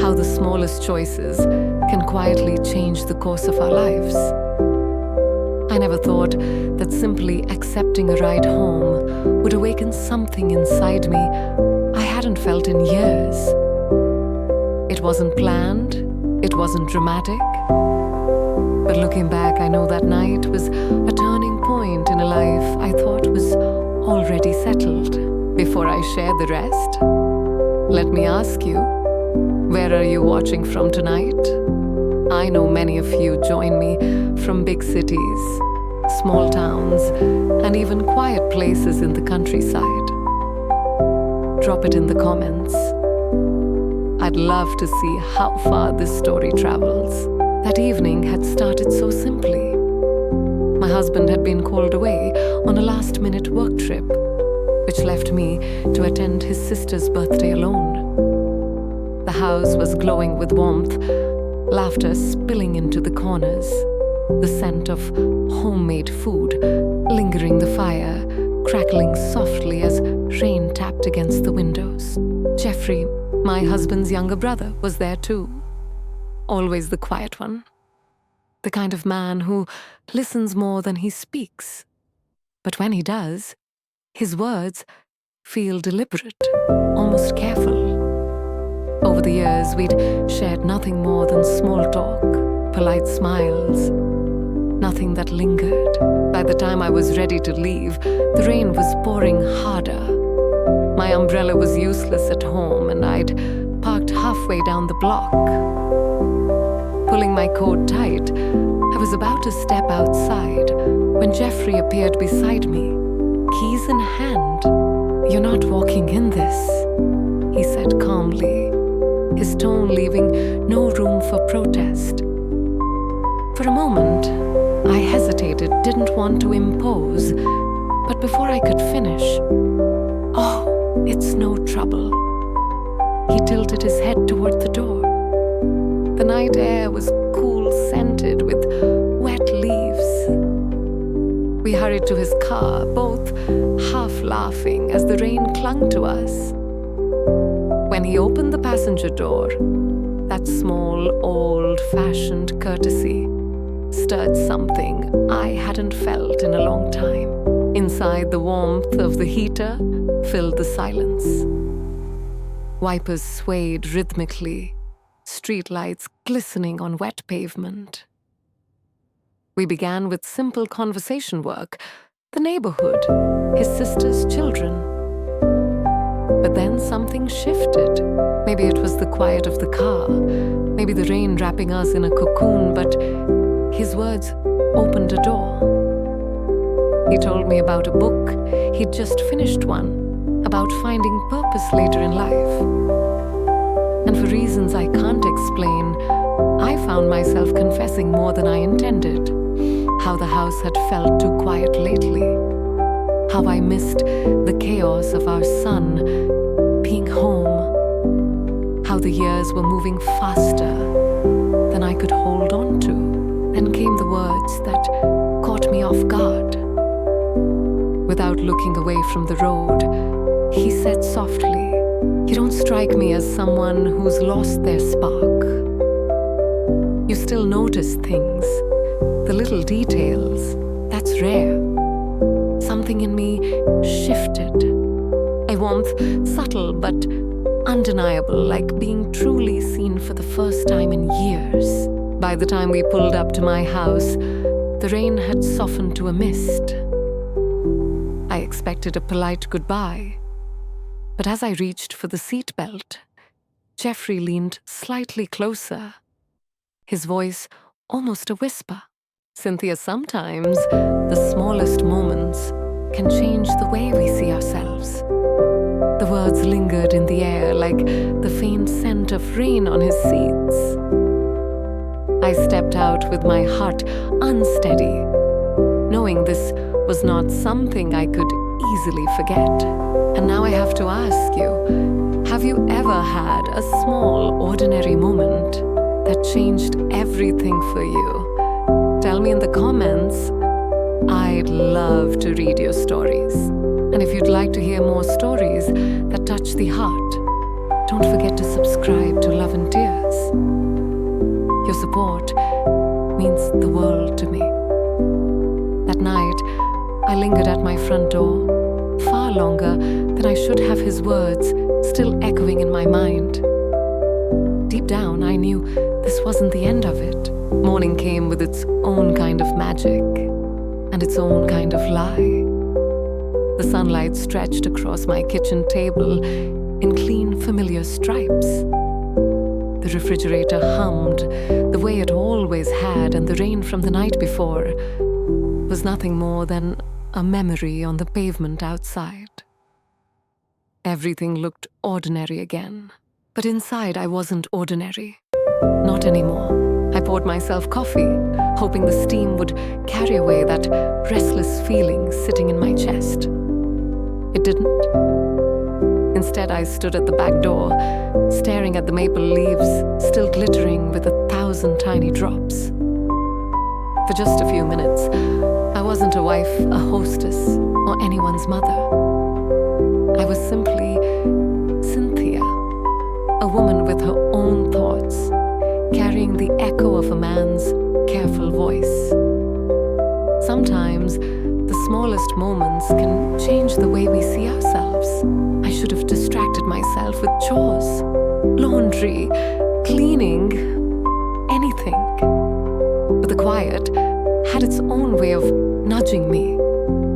how the smallest choices can quietly change the course of our lives. I never thought that simply accepting a ride home would awaken something inside me I hadn't felt in years. It wasn't planned, it wasn't dramatic, but looking back, I know that night was a turning point in a life I thought was already settled. Before I share the rest, let me ask you, where are you watching from tonight? I know many of you join me from big cities, small towns, and even quiet places in the countryside. Drop it in the comments. I'd love to see how far this story travels. That evening had started so simply. My husband had been called away on a last-minute work trip, which left me to attend his sister's birthday alone. The house was glowing with warmth, laughter spilling into the corners, the scent of homemade food lingering the fire, crackling softly as rain tapped against the windows. Jeffrey, my husband's younger brother, was there too. Always the quiet one. The kind of man who listens more than he speaks. But when he does, his words feel deliberate, almost careful. Over the years, we'd shared nothing more than small talk, polite smiles, nothing that lingered. By the time I was ready to leave, the rain was pouring harder. My umbrella was useless at home, and I'd parked halfway down the block. Pulling my coat tight, I was about to step outside when Jeffrey appeared beside me, keys in hand. "You're not walking in this," he said calmly, his tone leaving no room for protest. For a moment, I hesitated, didn't want to impose, but before I could finish, "Oh, it's no trouble." He tilted his head toward the door. The night air was cool, scented with wet leaves. We hurried to his car, both half laughing as the rain clung to us. When he opened the passenger door, that small, old-fashioned courtesy stirred something I hadn't felt in a long time. Inside, the warmth of the heater filled the silence. Wipers swayed rhythmically, streetlights glistening on wet pavement. We began with simple conversation work, the neighborhood, his sister's children. But then something shifted. Maybe it was the quiet of the car, maybe the rain wrapping us in a cocoon, but his words opened a door. He told me about a book he'd just finished, one about finding purpose later in life. And for reasons I can't explain, I found myself confessing more than I intended. How the house had felt too quiet lately. How I missed the chaos of our son being home. How the years were moving faster than I could hold on to. Then came the words that caught me off guard. Without looking away from the road, he said softly, "You don't strike me as someone who's lost their spark. You still notice things, the little details. That's rare." Something in me shifted. A warmth, subtle but undeniable, like being truly seen for the first time in years. By the time we pulled up to my house, the rain had softened to a mist. I expected a polite goodbye, but as I reached for the seatbelt, Jeffrey leaned slightly closer, his voice almost a whisper. "Cynthia, sometimes the smallest moments can change the way we see ourselves." The words lingered in the air like the faint scent of rain on his seats. I stepped out with my heart unsteady, knowing this was not something I could easily forget. And now I have to ask you, have you ever had a small, ordinary moment that changed everything for you? Tell me in the comments. I'd love to read your stories. And if you'd like to hear more stories that touch the heart, don't forget to subscribe to Love and Tears. Your support means the world to me. That night, I lingered at my front door, far longer than I should have, his words still echoing in my mind. Deep down, I knew this wasn't the end of it. Morning came with its own kind of magic and its own kind of lie. The sunlight stretched across my kitchen table in clean, familiar stripes. The refrigerator hummed the way it always had, and the rain from the night before was nothing more than a memory on the pavement outside. Everything looked ordinary again. But inside, I wasn't ordinary. Not anymore. I poured myself coffee, hoping the steam would carry away that restless feeling sitting in my chest. It didn't. Instead, I stood at the back door, staring at the maple leaves still glittering with 1,000 tiny drops. For just a few minutes, I wasn't a wife, a hostess, or anyone's mother. I was simply Cynthia, a woman with her own thoughts, carrying the echo of a man's careful voice. Sometimes, the smallest moments can change the way we see ourselves. I should have distracted myself with chores, laundry, cleaning, anything. But the quiet had its own way of nudging me,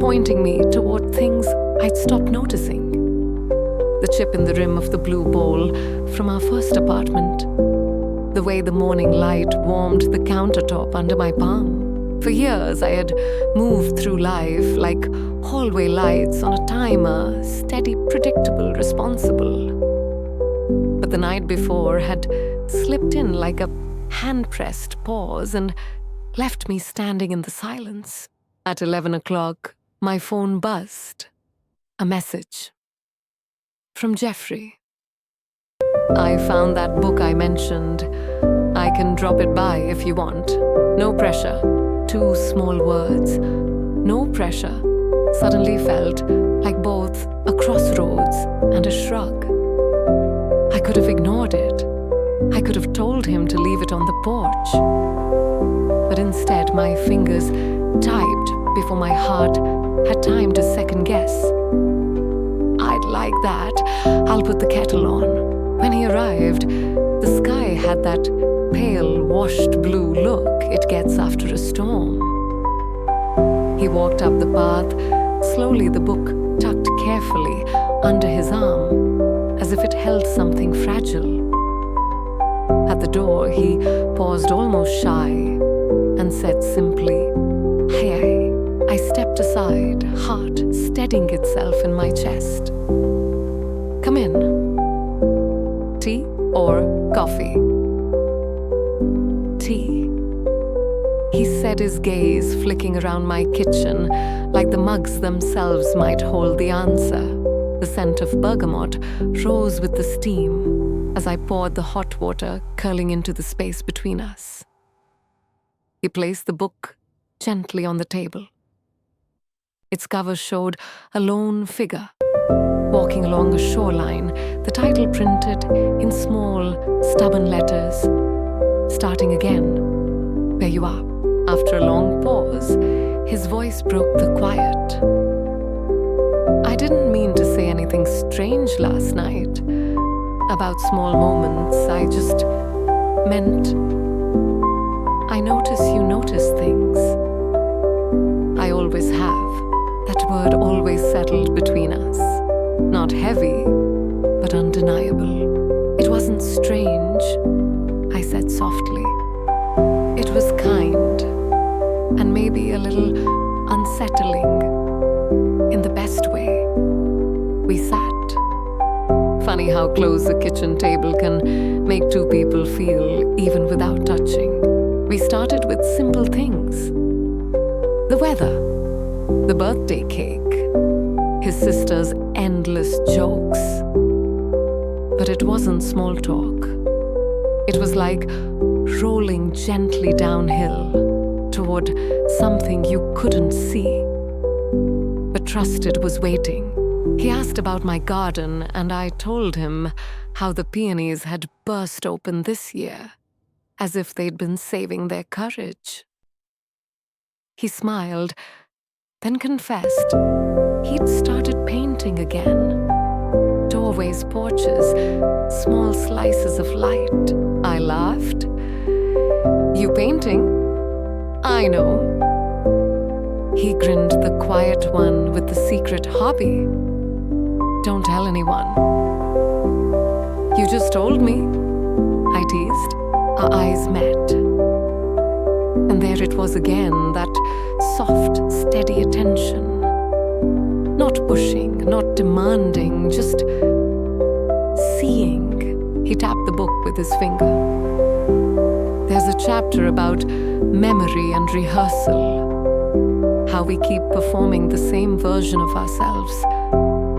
pointing me toward things I'd stopped noticing. The chip in the rim of the blue bowl from our first apartment, the way the morning light warmed the countertop under my palm. For years, I had moved through life like hallway lights on a timer, steady, predictable, responsible. But the night before had slipped in like a hand-pressed pause and left me standing in the silence. At 11 o'clock, my phone buzzed. A message. From Jeffrey. I found that book I mentioned. I can drop it by if you want. No pressure. 2 small words. No pressure. Suddenly felt like both a crossroads and a shrug. I could have ignored it. I could have told him to leave it on the porch. But instead, my fingers typed before my heart had time to second guess. I'd like that. I'll put the kettle on. When he arrived, the sky had that pale, washed blue look it gets after a storm. He walked up the path, slowly, the book tucked carefully under his arm, as if it held something fragile. At the door, he paused almost shy and said simply, "Hey." I stepped aside, heart steadying itself in my chest. "Come in. Tea or coffee?" "Tea." He said, his gaze flicking around my kitchen like the mugs themselves might hold the answer. The scent of bergamot rose with the steam as I poured the hot water curling into the space between us. He placed the book gently on the table. Its cover showed a lone figure walking along a shoreline, the title printed in small, stubborn letters, "Starting again, where you are." After a long pause, his voice broke the quiet. "I didn't mean to say anything strange last night about small moments. I just meant I notice you notice things. I always have." That word always settled between us. Not heavy, but undeniable. "It wasn't strange," I said softly. "It was kind, and maybe a little unsettling, in the best way." We sat. Funny how close a kitchen table can make 2 people feel, even without touching. We started with simple things. The weather, the birthday cake, his sister's endless jokes. But it wasn't small talk. It was like rolling gently downhill toward something you couldn't see, but trusted was waiting. He asked about my garden, and I told him how the peonies had burst open this year, as if they'd been saving their courage. He smiled, then confessed he'd started painting again. Doorways, porches, small slices of light. I laughed. You painting? I know. He grinned, the quiet one with the secret hobby. Don't tell anyone. You just told me, I teased. Our eyes met. And there it was again, that soft, steady attention. Not pushing, not demanding, just seeing. He tapped the book with his finger. There's a chapter about memory and rehearsal. How we keep performing the same version of ourselves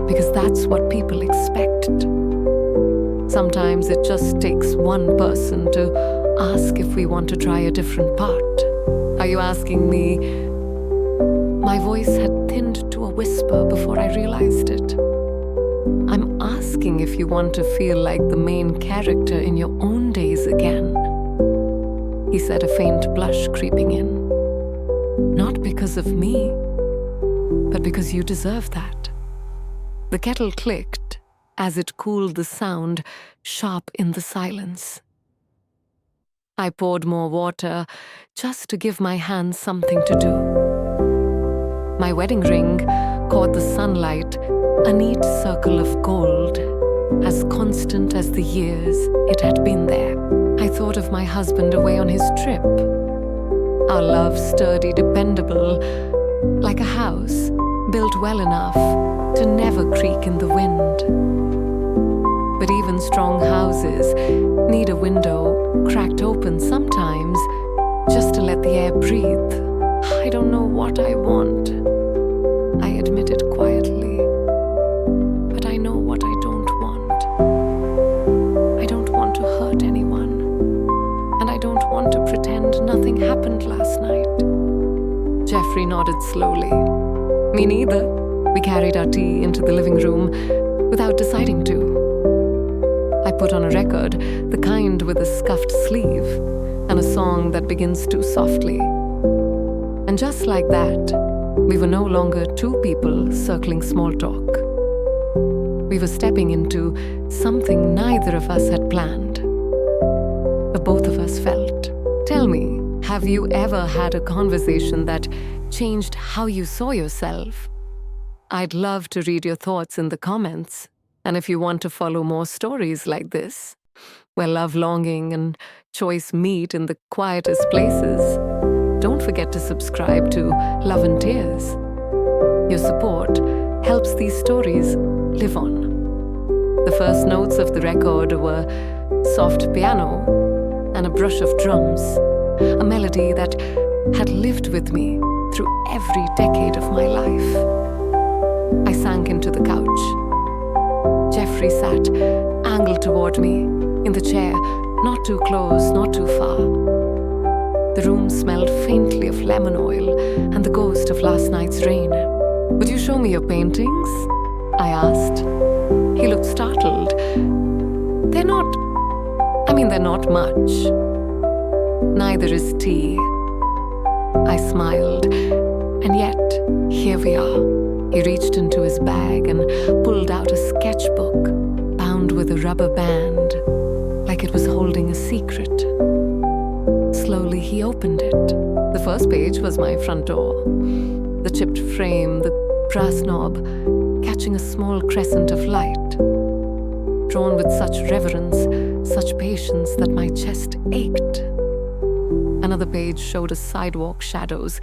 because that's what people expect. Sometimes it just takes one person to ask if we want to try a different part. Are you asking me? My voice had thinned to a whisper before I realized it. I'm asking if you want to feel like the main character in your own days again. He said, a faint blush creeping in. Not because of me, but because you deserve that. The kettle clicked as it cooled the sound, sharp in the silence. I poured more water just to give my hands something to do. My wedding ring caught the sunlight, a neat circle of gold, as constant as the years it had been there. I thought of my husband away on his trip. Our love sturdy, dependable, like a house built well enough to never creak in the wind. But even strong houses need a window cracked open sometimes just to let the air breathe. I don't know what I want, I admitted quietly, but I know what I don't want. I don't want to hurt anyone, and I don't want to pretend nothing happened last night. Jeffrey nodded slowly. Me neither. We carried our tea into the living room without deciding to. I put on a record, the kind with a scuffed sleeve, and a song that begins too softly. And just like that, we were no longer two people circling small talk. We were stepping into something neither of us had planned, but both of us felt. Tell me, have you ever had a conversation that changed how you saw yourself? I'd love to read your thoughts in the comments. And if you want to follow more stories like this, where love longing and choice meet in the quietest places, don't forget to subscribe to Love and Tears. Your support helps these stories live on. The first notes of the record were soft piano and a brush of drums, a melody that had lived with me through every decade of my life. I sank into the couch. Jeffrey sat, angled toward me, in the chair, not too close, not too far. The room smelled faintly of lemon oil and the ghost of last night's rain. Would you show me your paintings? I asked. He looked startled. They're not much. Neither is tea. I smiled, and yet, here we are. He reached into his bag and pulled out a sketchbook bound with a rubber band, like it was holding a secret. Slowly he opened it. The first page was my front door. The chipped frame, the brass knob, catching a small crescent of light. Drawn with such reverence, such patience that my chest ached. Another page showed us sidewalk shadows,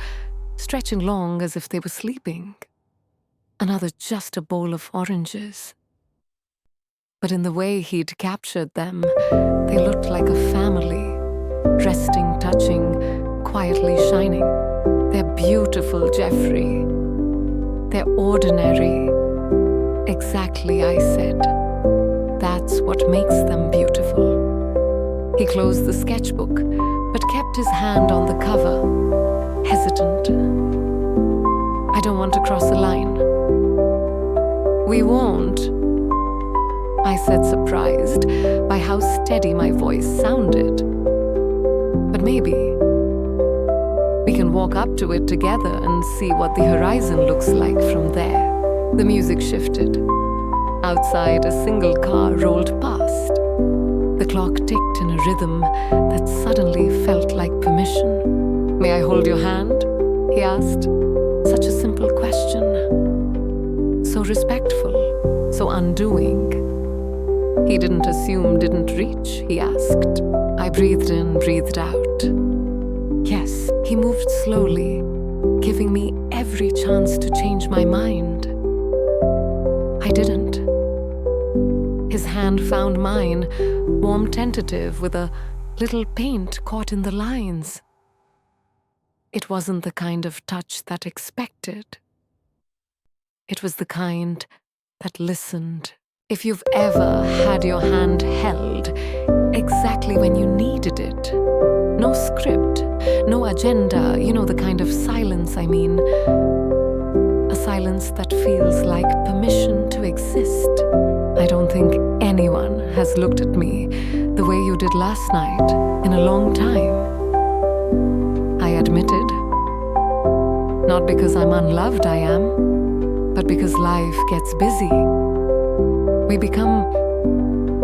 stretching long as if they were sleeping. Another just a bowl of oranges. But in the way he'd captured them, they looked like a family, resting, touching, quietly shining. They're beautiful, Jeffrey. They're ordinary. Exactly, I said. That's what makes them beautiful. He closed the sketchbook, but kept his hand on the cover, hesitant. I don't want to cross the line. We won't, I said, surprised by how steady my voice sounded. But maybe we can walk up to it together and see what the horizon looks like from there. The music shifted. Outside, a single car rolled past. The clock ticked in a rhythm that suddenly felt like permission. May I hold your hand? He asked. Such a simple question. So respectful, so undoing. He didn't assume, didn't reach, he asked. I breathed in, breathed out. Yes, he moved slowly, giving me every chance to change my mind. I didn't. His hand found mine, warm, tentative, with a little paint caught in the lines. It wasn't the kind of touch that expected. It was the kind that listened. If you've ever had your hand held exactly when you needed it, no script, no agenda, you know, the kind of silence I mean, a silence that feels like permission to exist. I don't think anyone has looked at me the way you did last night in a long time. I admitted. Not because I'm unloved, I am, but because life gets busy. We become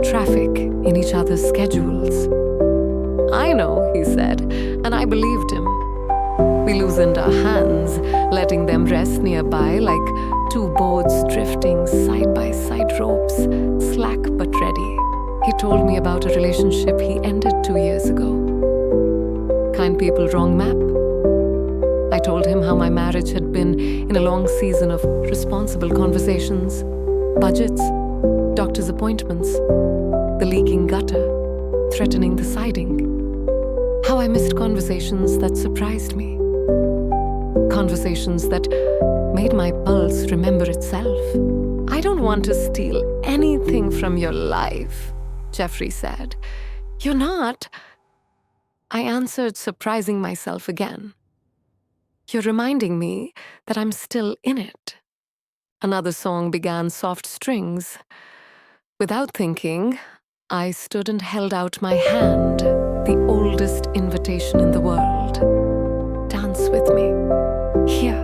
traffic in each other's schedules. I know, he said, and I believed him. We loosened our hands, letting them rest nearby like two boats drifting side by side, ropes slack but ready. He told me about a relationship he ended 2 years ago. Kind people, wrong map. I told him how my marriage had been in a long season of responsible conversations, budgets, doctor's appointments, the leaking gutter, threatening the siding. How I missed conversations that surprised me. Conversations that made my pulse remember itself. I don't want to steal anything from your life, Jeffrey said. You're not. I answered, surprising myself again. You're reminding me that I'm still in it. Another song began, soft strings. Without thinking, I stood and held out my hand, the oldest invitation in the world. Dance with me. Here.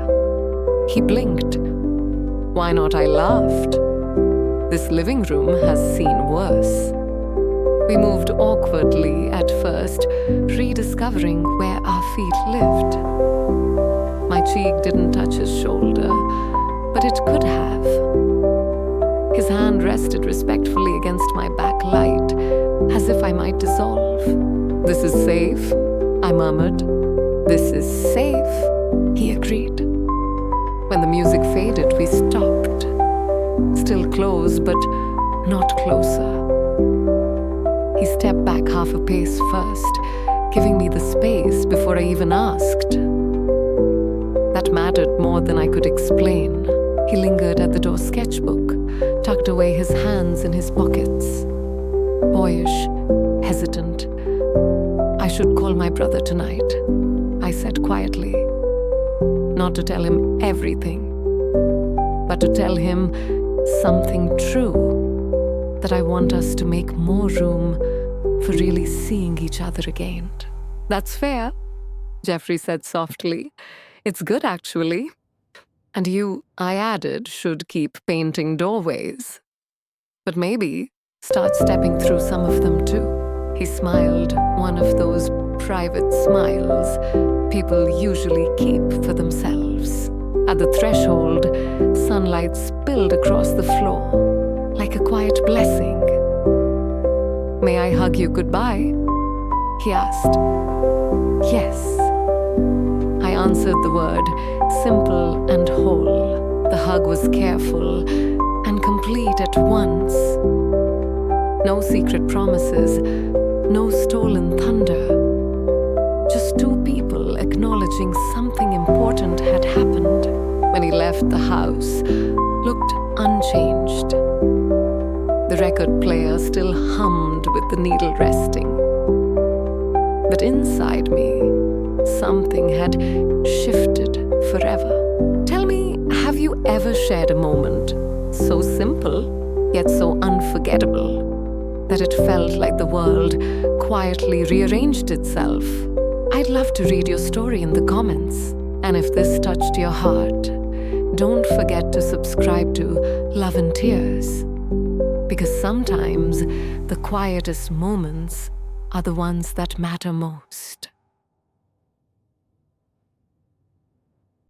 He blinked. Why not? I laughed. This living room has seen worse. We moved awkwardly at first, rediscovering where our feet lived. My cheek didn't touch his shoulder, but it could have. His hand rested respectfully against my back light, as if I might dissolve. This is safe, I murmured. This is safe, he agreed. When the music faded, we stopped. Still close, but not closer. He stepped back half a pace first, giving me the space before I even asked. That mattered more than I could explain. He lingered at the door sketchbook, tucked away his hands in his pockets. Boyish, hesitant. I should call my brother tonight, I said quietly. Not to tell him everything, but to tell him something true, that I want us to make more room for really seeing each other again. That's fair, Jeffrey said softly. It's good, actually. And you, I added, should keep painting doorways. But maybe start stepping through some of them too. He smiled, one of those private smiles people usually keep for themselves. At the threshold, sunlight spilled across the floor, like a quiet blessing. May I hug you goodbye? He asked. Yes. I answered the word, simple and whole. The hug was careful and complete at once. No secret promises, no stolen thunder. Just two people acknowledging something important had happened. When he left the house, looked unchanged. The record player still hummed with the needle resting. But inside me, something had shifted forever. Tell me, have you ever shared a moment so simple, yet so unforgettable, that it felt like the world quietly rearranged itself. I'd love to read your story in the comments. And if this touched your heart, don't forget to subscribe to Love and Tears. Because sometimes the quietest moments are the ones that matter most.